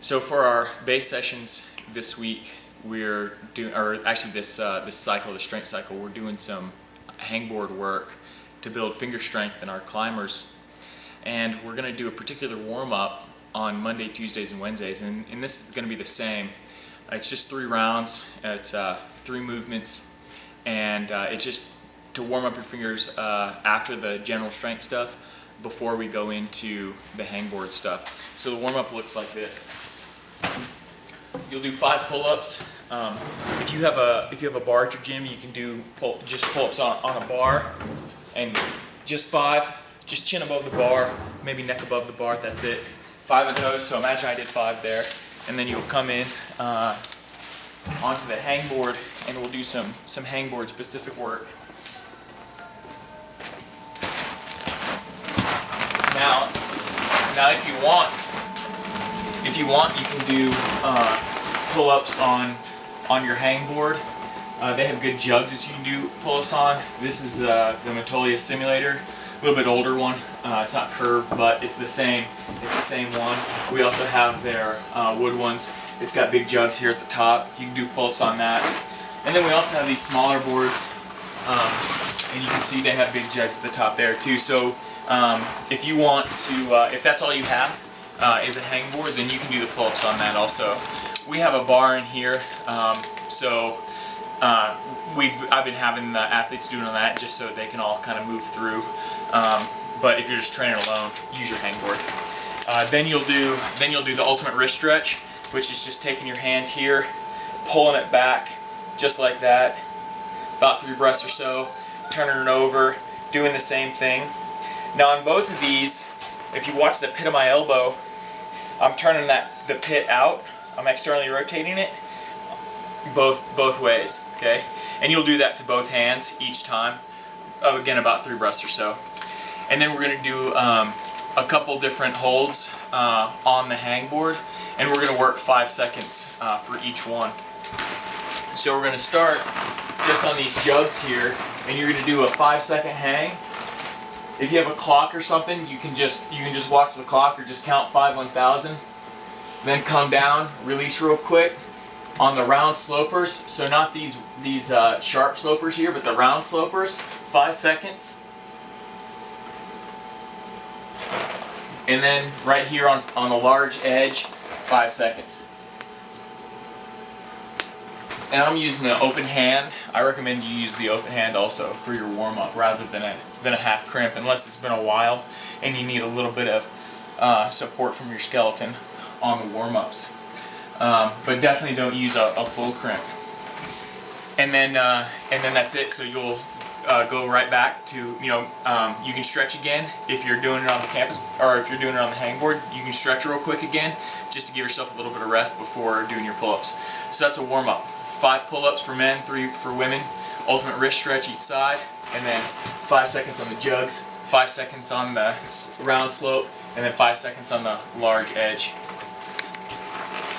So for our base sessions this week, we're doing, or actually this cycle, the strength cycle, we're doing some hangboard work to build finger strength in our climbers. And we're going to do a particular warm-up on Monday, Tuesdays, and Wednesdays, and this is going to be the same. It's just 3 rounds, it's 3 movements, and it's just to warm up your fingers after the general strength stuff before we go into the hangboard stuff. So the warm-up looks like this. You'll do 5 pull-ups. If you have a bar at your gym, you can do just pull-ups on a bar, and just 5. Just chin above the bar, maybe neck above the bar. That's it. 5 of those. So imagine I did 5 there, and then you'll come in onto the hangboard, and we'll do some hangboard specific work. Now, if you want, you can do pull-ups on your hangboard. They have good jugs that you can do pull-ups on. This is the Matolia Simulator, a little bit older one. It's not curved, but it's the same. It's the same one. We also have their wood ones. It's got big jugs here at the top. You can do pull-ups on that. And then we also have these smaller boards, and you can see they have big jugs at the top there too. So if you want to, if that's all you have is a hangboard, then you can do the pull-ups on that also. We have a bar in here, so I've been having the athletes doing that just so they can all kind of move through. But if you're just training alone, use your hangboard. Then you'll do the ultimate wrist stretch, which is just taking your hand here, pulling it back, just like that, about 3 breaths or so, turning it over, doing the same thing. Now on both of these, if you watch the pit of my elbow, I'm turning the pit out. I'm externally rotating it both ways, okay? And you'll do that to both hands each time, again about 3 breaths or so. And then we're going to do a couple different holds on the hangboard, and we're going to work 5 seconds for each one. So we're going to start just on these jugs here, and you're going to do a 5-second hang. If you have a clock or something, you can just watch the clock or just count 5 1,000. Then come down, release real quick on the round slopers. So not these sharp slopers here, but the round slopers. 5 seconds. And then right here on the large edge, 5 seconds. And I'm using an open hand. I recommend you use the open hand also for your warm-up rather than a half crimp, unless it's been a while and you need a little bit of support from your skeleton on the warm-ups. But definitely don't use a full crimp. And then that's it. So you'll go right back to, you can stretch again if you're doing it on the campus, or if you're doing it on the hangboard, you can stretch real quick again just to give yourself a little bit of rest before doing your pull-ups. So that's a warm-up. 5 pull-ups for men, 3 for women, ultimate wrist stretch each side, and then 5 seconds on the jugs, 5 seconds on the round slope, and then 5 seconds on the large edge.